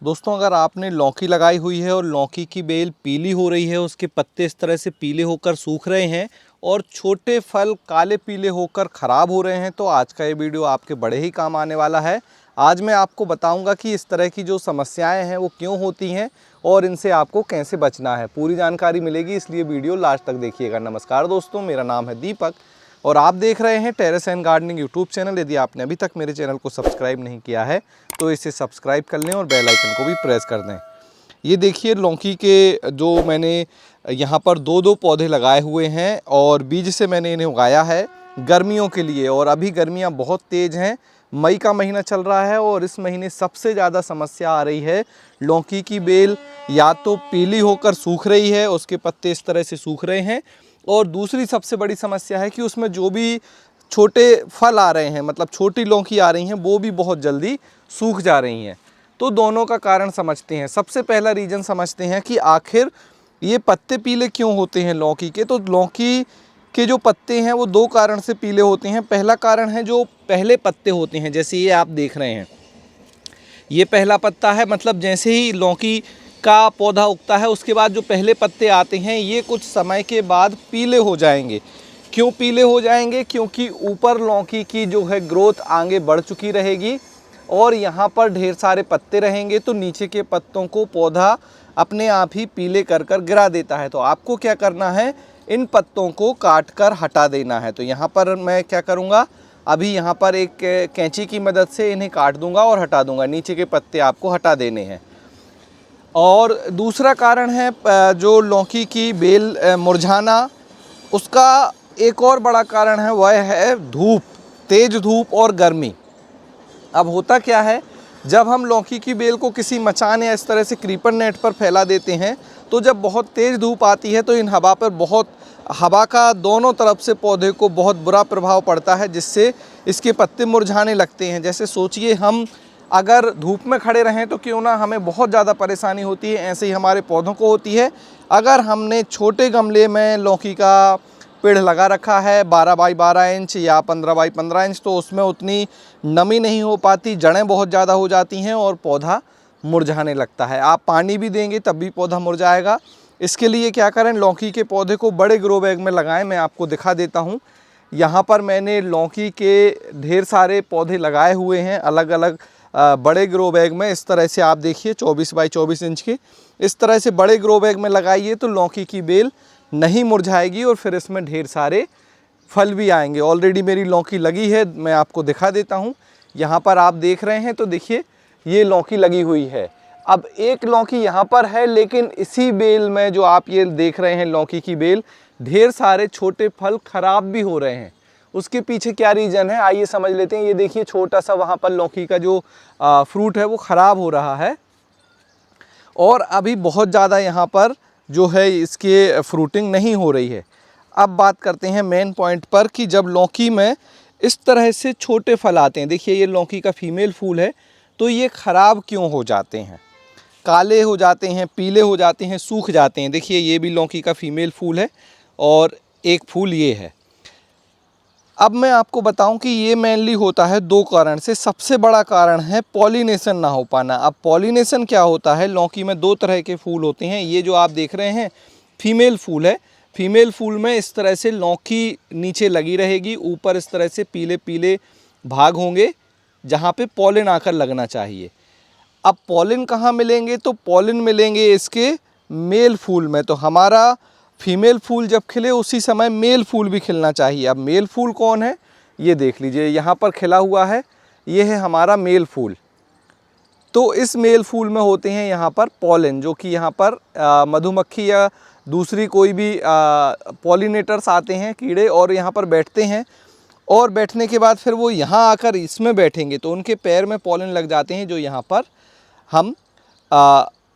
दोस्तों, अगर आपने लौकी लगाई हुई है और लौकी की बेल पीली हो रही है, उसके पत्ते इस तरह से पीले होकर सूख रहे हैं और छोटे फल काले पीले होकर ख़राब हो रहे हैं, तो आज का ये वीडियो आपके बड़े ही काम आने वाला है। आज मैं आपको बताऊंगा कि इस तरह की जो समस्याएं हैं वो क्यों होती हैं और इनसे आपको कैसे बचना है। पूरी जानकारी मिलेगी, इसलिए वीडियो लास्ट तक देखिएगा। नमस्कार दोस्तों, मेरा नाम है दीपक और आप देख रहे हैं terrace and gardening YouTube channel. यदि आपने अभी तक मेरे चैनल को सब्सक्राइब नहीं किया है तो इसे सब्सक्राइब कर लें और बेल आइकन को भी प्रेस कर दें। ये देखिए, लौकी के जो मैंने यहाँ पर दो पौधे लगाए हुए हैं और बीज से मैंने इन्हें उगाया है गर्मियों के लिए। और अभी गर्मियाँ बहुत तेज़ हैं, मई का महीना चल रहा है और इस महीने सबसे ज़्यादा समस्या आ रही है। लौकी की बेल या तो पीली होकर सूख रही है, उसके पत्ते इस तरह से सूख रहे हैं, और दूसरी सबसे बड़ी समस्या है कि उसमें जो भी छोटे फल आ रहे हैं, मतलब छोटी लौकी आ रही हैं, वो भी बहुत जल्दी सूख जा रही हैं। तो दोनों का कारण समझते हैं। सबसे पहला रीज़न समझते हैं कि आखिर ये पत्ते पीले क्यों होते हैं लौकी के। तो लौकी के जो पत्ते हैं वो दो कारण से पीले होते हैं। पहला कारण है जो पहले पत्ते होते हैं, जैसे ये आप देख रहे हैं, ये पहला पत्ता है। मतलब जैसे ही लौकी का पौधा उगता है उसके बाद जो पहले पत्ते आते हैं ये कुछ समय के बाद पीले हो जाएंगे। क्यों पीले हो जाएंगे? क्योंकि ऊपर लौकी की जो है ग्रोथ आगे बढ़ चुकी रहेगी और यहाँ पर ढेर सारे पत्ते रहेंगे, तो नीचे के पत्तों को पौधा अपने आप ही पीले कर कर गिरा देता है। तो आपको क्या करना है, इन पत्तों को काट कर हटा देना है। तो यहाँ पर मैं क्या करूँगा, अभी यहाँ पर एक कैंची की मदद से इन्हें काट दूँगा और हटा दूँगा। नीचे के पत्ते आपको हटा देने हैं। और दूसरा कारण है जो लौकी की बेल मुरझाना, उसका एक और बड़ा कारण है, वह है धूप, तेज़ धूप और गर्मी। अब होता क्या है, जब हम लौकी की बेल को किसी मचान या इस तरह से क्रीपर नेट पर फैला देते हैं तो जब बहुत तेज़ धूप आती है तो इन हवा का दोनों तरफ से पौधे को बहुत बुरा प्रभाव पड़ता है, जिससे इसके पत्ते मुरझाने लगते हैं। जैसे सोचिए, हम अगर धूप में खड़े रहें तो क्यों ना हमें बहुत ज़्यादा परेशानी होती है, ऐसे ही हमारे पौधों को होती है। अगर हमने छोटे गमले में लौकी का पेड़ लगा रखा है 12 बाई 12 इंच या 15 बाई 15 इंच, तो उसमें उतनी नमी नहीं हो पाती, जड़ें बहुत ज़्यादा हो जाती हैं और पौधा मुरझाने लगता है। आप पानी भी देंगे तब भी पौधा मुरझाएगा। इसके लिए क्या करें, लौकी के पौधे को बड़े ग्रो बैग में लगाएं। मैं आपको दिखा देता हूँ। यहाँ पर मैंने लौकी के ढेर सारे पौधे लगाए हुए हैं अलग अलग बड़े ग्रो बैग में। इस तरह से आप देखिए, 24 बाई 24 इंच के इस तरह से बड़े ग्रो बैग में लगाइए तो लौकी की बेल नहीं मुरझाएगी और फिर इसमें ढेर सारे फल भी आएंगे। ऑलरेडी मेरी लौकी लगी है, मैं आपको दिखा देता हूँ। यहाँ पर आप देख रहे हैं तो देखिए, ये लौकी लगी हुई है। अब एक लौकी यहाँ पर है, लेकिन इसी बेल में जो आप ये देख रहे हैं लौकी की बेल, ढेर सारे छोटे फल खराब भी हो रहे हैं। उसके पीछे क्या रीज़न है, आइए समझ लेते हैं। ये देखिए, छोटा सा वहाँ पर लौकी का जो फ्रूट है वो ख़राब हो रहा है और अभी बहुत ज़्यादा यहाँ पर जो है इसके फ्रूटिंग नहीं हो रही है। अब बात करते हैं मेन पॉइंट पर कि जब लौकी में इस तरह से छोटे फल आते हैं, देखिए ये लौकी का फीमेल फूल है, तो ये ख़राब क्यों हो जाते हैं, काले हो जाते हैं, पीले हो जाते हैं, सूख जाते हैं। देखिए ये भी लौकी का फीमेल फूल है और एक फूल ये है। अब मैं आपको बताऊं कि ये मेनली होता है दो कारण से। सबसे बड़ा कारण है पॉलिनेशन ना हो पाना। अब पॉलिनेशन क्या होता है, लौकी में दो तरह के फूल होते हैं। ये जो आप देख रहे हैं फीमेल फूल है। फीमेल फूल में इस तरह से लौकी नीचे लगी रहेगी, ऊपर इस तरह से पीले पीले भाग होंगे जहाँ पे पॉलिन आकर लगना चाहिए। अब पॉलिन कहाँ मिलेंगे, तो पॉलिन मिलेंगे इसके मेल फूल में। तो हमारा फीमेल फूल जब खिले उसी समय मेल फूल भी खिलना चाहिए। अब मेल फूल कौन है, ये देख लीजिए, यहाँ पर खिला हुआ है, ये है हमारा मेल फूल। तो इस मेल फूल में होते हैं यहाँ पर पॉलिन, जो कि यहाँ पर मधुमक्खी या दूसरी कोई भी पॉलिनेटर्स आते हैं, कीड़े, और यहाँ पर बैठते हैं। और बैठने के बाद फिर वो यहाँ आकर इसमें बैठेंगे तो उनके पैर में पॉलिन लग जाते हैं, जो यहाँ पर हम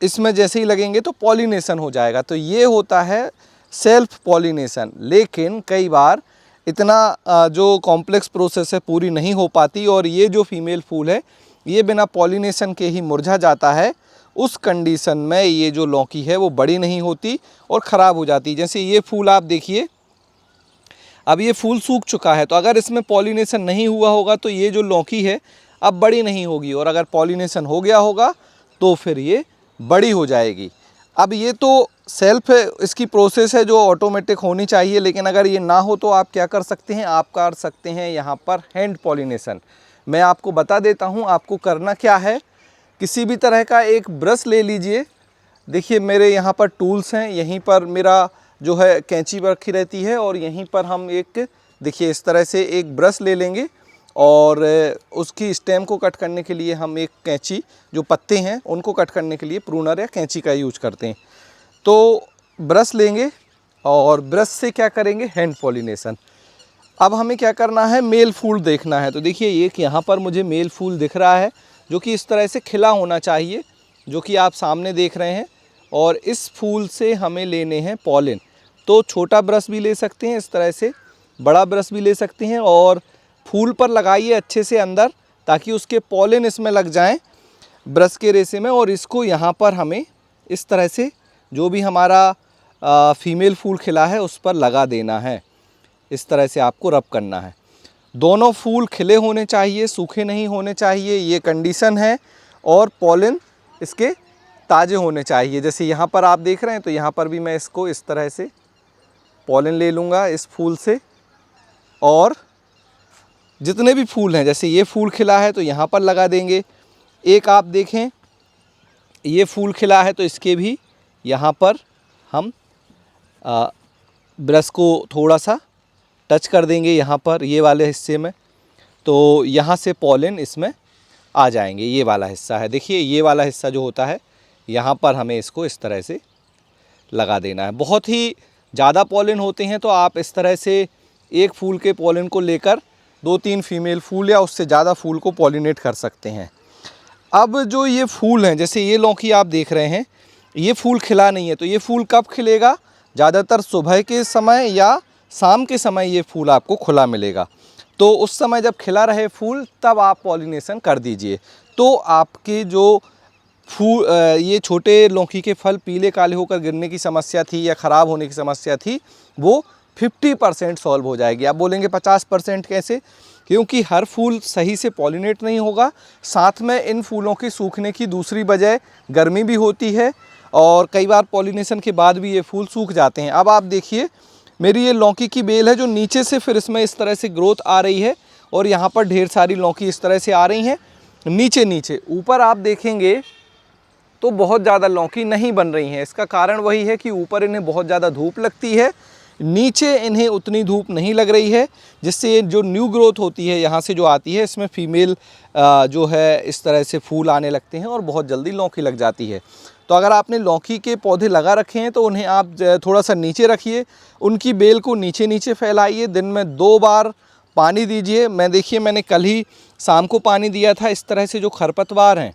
इसमें जैसे ही लगेंगे तो पॉलिनेशन हो जाएगा। तो ये होता है सेल्फ पॉलिनेशन। लेकिन कई बार इतना जो कॉम्प्लेक्स प्रोसेस है पूरी नहीं हो पाती और ये जो फीमेल फूल है ये बिना पॉलिनेशन के ही मुरझा जाता है। उस कंडीशन में ये जो लौकी है वो बड़ी नहीं होती और ख़राब हो जाती। जैसे ये फूल आप देखिए, अब ये फूल सूख चुका है, तो अगर इसमें पॉलिनेशन नहीं हुआ होगा तो ये जो लौकी है अब बड़ी नहीं होगी, और अगर पॉलिनेशन हो गया होगा तो फिर ये बड़ी हो जाएगी। अब ये तो सेल्फ इसकी प्रोसेस है जो ऑटोमेटिक होनी चाहिए, लेकिन अगर ये ना हो तो आप क्या कर सकते हैं, आप कर सकते हैं यहाँ पर हैंड पॉलिनेशन। मैं आपको बता देता हूँ आपको करना क्या है। किसी भी तरह का एक ब्रश ले लीजिए। देखिए मेरे यहाँ पर टूल्स हैं, यहीं पर मेरा जो है कैंची रखी रहती है, और यहीं पर हम एक देखिए इस तरह से एक ब्रश ले लेंगे, और उसकी स्टेम को कट करने के लिए हम एक कैंची, जो पत्ते हैं उनको कट करने के लिए प्रूनर या कैंची का यूज करते हैं। तो ब्रश लेंगे और ब्रश से क्या करेंगे, हैंड पॉलिनेशन। अब हमें क्या करना है, मेल फूल देखना है। तो देखिए एक यहाँ पर मुझे मेल फूल दिख रहा है जो कि इस तरह से खिला होना चाहिए, जो कि आप सामने देख रहे हैं, और इस फूल से हमें लेने हैं पॉलिन। तो छोटा ब्रश भी ले सकते हैं इस तरह से, बड़ा ब्रश भी ले सकते हैं, और फूल पर लगाइए अच्छे से अंदर, ताकि उसके पॉलिन इसमें लग जाएं ब्रश के रेशे में। और इसको यहाँ पर हमें इस तरह से जो भी हमारा फीमेल फूल खिला है उस पर लगा देना है। इस तरह से आपको रब करना है। दोनों फूल खिले होने चाहिए, सूखे नहीं होने चाहिए, ये कंडीशन है। और पॉलिन इसके ताज़े होने चाहिए। जैसे यहाँ पर आप देख रहे हैं, तो यहाँ पर भी मैं इसको इस तरह से पॉलिन ले लूँगा इस फूल से, और जितने भी फूल हैं, जैसे ये फूल खिला है तो यहाँ पर लगा देंगे। एक आप देखें ये फूल खिला है तो इसके भी यहाँ पर हम ब्रश को थोड़ा सा टच कर देंगे यहाँ पर ये वाले हिस्से में, तो यहाँ से पॉलिन इसमें आ जाएंगे। ये वाला हिस्सा है, देखिए ये वाला हिस्सा जो होता है यहाँ पर हमें इसको इस तरह से लगा देना है। बहुत ही ज़्यादा पॉलिन होते हैं तो आप इस तरह से एक फूल के पॉलिन को लेकर 2-3 फीमेल फूल या उससे ज़्यादा फूल को पॉलिनेट कर सकते हैं। अब जो ये फूल हैं, जैसे ये लौकी आप देख रहे हैं, ये फूल खिला नहीं है, तो ये फूल कब खिलेगा, ज़्यादातर सुबह के समय या शाम के समय ये फूल आपको खुला मिलेगा। तो उस समय जब खिला रहे फूल तब आप पॉलिनेशन कर दीजिए। तो आपके जो फूल ये छोटे लौकी के फल पीले काले होकर गिरने की समस्या थी या ख़राब होने की समस्या थी, वो 50% सॉल्व हो जाएगी। आप बोलेंगे 50% कैसे? क्योंकि हर फूल सही से पॉलिनेट नहीं होगा। साथ में इन फूलों के सूखने की दूसरी वजह गर्मी भी होती है, और कई बार पॉलिनेशन के बाद भी ये फूल सूख जाते हैं। अब आप देखिए मेरी ये लौकी की बेल है जो नीचे से फिर इसमें इस तरह से ग्रोथ आ रही है, और यहाँ पर ढेर सारी लौकी इस तरह से आ रही हैं नीचे नीचे। ऊपर आप देखेंगे तो बहुत ज़्यादा लौकी नहीं बन रही हैं। इसका कारण वही है कि ऊपर इन्हें बहुत ज़्यादा धूप लगती है, नीचे इन्हें उतनी धूप नहीं लग रही है, जिससे जो न्यू ग्रोथ होती है यहाँ से जो आती है, इसमें फीमेल जो है इस तरह से फूल आने लगते हैं और बहुत जल्दी लौकी लग जाती है। तो अगर आपने लौकी के पौधे लगा रखे हैं तो उन्हें आप थोड़ा सा नीचे रखिए, उनकी बेल को नीचे नीचे फैलाइए, दिन में 2 बार पानी दीजिए। देखिए मैंने कल ही शाम को पानी दिया था। इस तरह से जो खरपतवार हैं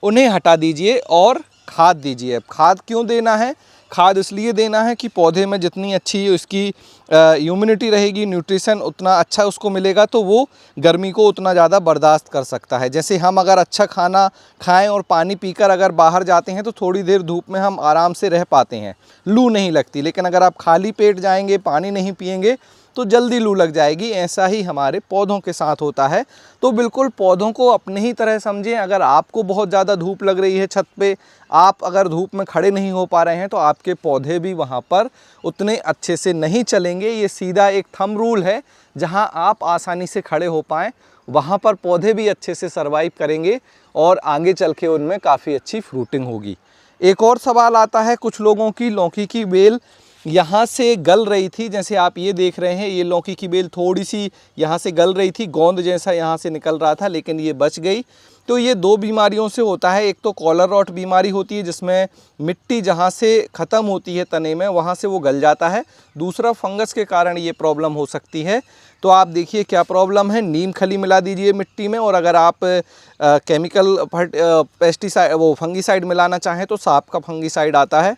उन्हें हटा दीजिए और खाद दीजिए। अब खाद क्यों देना है? खाद इसलिए देना है कि पौधे में जितनी अच्छी उसकी इम्यूनिटी रहेगी, न्यूट्रिशन उतना अच्छा उसको मिलेगा, तो वो गर्मी को उतना ज़्यादा बर्दाश्त कर सकता है। जैसे हम अगर अच्छा खाना खाएं और पानी पीकर अगर बाहर जाते हैं तो थोड़ी देर धूप में हम आराम से रह पाते हैं, लू नहीं लगती। लेकिन अगर आप खाली पेट जाएंगे, पानी नहीं पिएंगे, तो जल्दी लू लग जाएगी। ऐसा ही हमारे पौधों के साथ होता है। तो बिल्कुल पौधों को अपने ही तरह समझें। अगर आपको बहुत ज़्यादा धूप लग रही है छत पे, आप अगर धूप में खड़े नहीं हो पा रहे हैं, तो आपके पौधे भी वहाँ पर उतने अच्छे से नहीं चलेंगे। ये सीधा एक थंब रूल है, जहाँ आप आसानी से खड़े हो पाएँ वहाँ पर पौधे भी अच्छे से सर्वाइव करेंगे और आगे चल के उनमें काफ़ी अच्छी फ्रूटिंग होगी। एक और सवाल आता है कुछ लोगों की, लौकी की बेल यहाँ से गल रही थी। जैसे आप ये देख रहे हैं, ये लौकी की बेल थोड़ी सी यहाँ से गल रही थी, गोंद जैसा यहाँ से निकल रहा था, लेकिन ये बच गई। तो ये 2 बीमारियों से होता है। एक तो कॉलर रॉट बीमारी होती है, जिसमें मिट्टी जहाँ से ख़त्म होती है तने में, वहाँ से वो गल जाता है। दूसरा फंगस के कारण ये प्रॉब्लम हो सकती है। तो आप देखिए क्या प्रॉब्लम है। नीम खली मिला दीजिए मिट्टी में, और अगर आप केमिकल पेस्टिसाइड वो फंगीसाइड मिलाना चाहें तो सांप का फंगीसाइड आता है,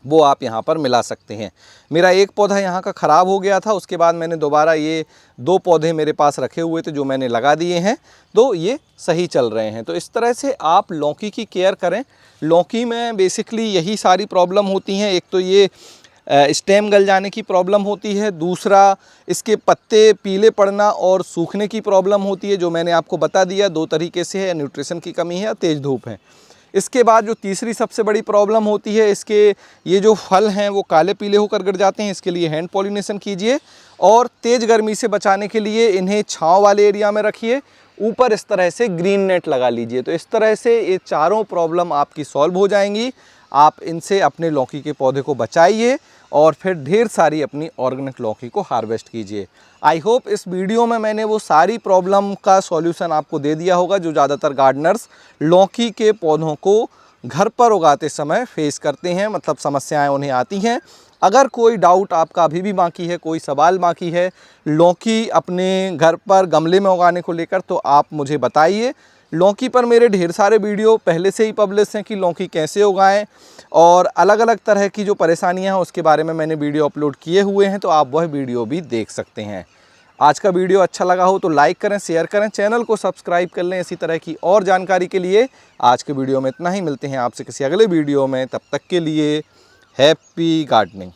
वो आप यहाँ पर मिला सकते हैं। मेरा एक पौधा यहाँ का ख़राब हो गया था, उसके बाद मैंने दोबारा ये 2 पौधे मेरे पास रखे हुए थे जो मैंने लगा दिए हैं, तो ये सही चल रहे हैं। तो इस तरह से आप लौकी की केयर करें। लौकी में बेसिकली यही सारी प्रॉब्लम होती हैं। एक तो ये स्टेम गल जाने की प्रॉब्लम होती है, दूसरा इसके पत्ते पीले पड़ना और सूखने की प्रॉब्लम होती है, जो मैंने आपको बता दिया 2 तरीके से है, न्यूट्रिशन की कमी है या तेज़ धूप है। इसके बाद जो तीसरी सबसे बड़ी प्रॉब्लम होती है, इसके ये जो फल हैं वो काले पीले होकर गिर जाते हैं। इसके लिए हैंड पॉलिनेशन कीजिए और तेज़ गर्मी से बचाने के लिए इन्हें छांव वाले एरिया में रखिए। ऊपर इस तरह से ग्रीन नेट लगा लीजिए। तो इस तरह से ये चारों प्रॉब्लम आपकी सॉल्व हो जाएंगी। आप इनसे अपने लौकी के पौधे को बचाइए और फिर ढेर सारी अपनी ऑर्गेनिक लौकी को हार्वेस्ट कीजिए। आई होप इस वीडियो में मैंने वो सारी प्रॉब्लम का सॉल्यूशन आपको दे दिया होगा जो ज़्यादातर गार्डनर्स लौकी के पौधों को घर पर उगाते समय फेस करते हैं, मतलब समस्याएं उन्हें आती हैं। अगर कोई डाउट आपका अभी भी बाकी है, कोई सवाल बाकी है लौकी अपने घर पर गमले में उगाने को लेकर, तो आप मुझे बताइए। लौकी पर मेरे ढेर सारे वीडियो पहले से ही पब्लिश हैं कि लौकी कैसे उगाएं, और अलग अलग तरह की जो परेशानियां हैं उसके बारे में मैंने वीडियो अपलोड किए हुए हैं, तो आप वह वीडियो भी देख सकते हैं। आज का वीडियो अच्छा लगा हो तो लाइक करें, शेयर करें, चैनल को सब्सक्राइब कर लें इसी तरह की और जानकारी के लिए। आज के वीडियो में इतना ही, मिलते हैं आपसे किसी अगले वीडियो में, तब तक के लिए हैप्पी गार्डनिंग।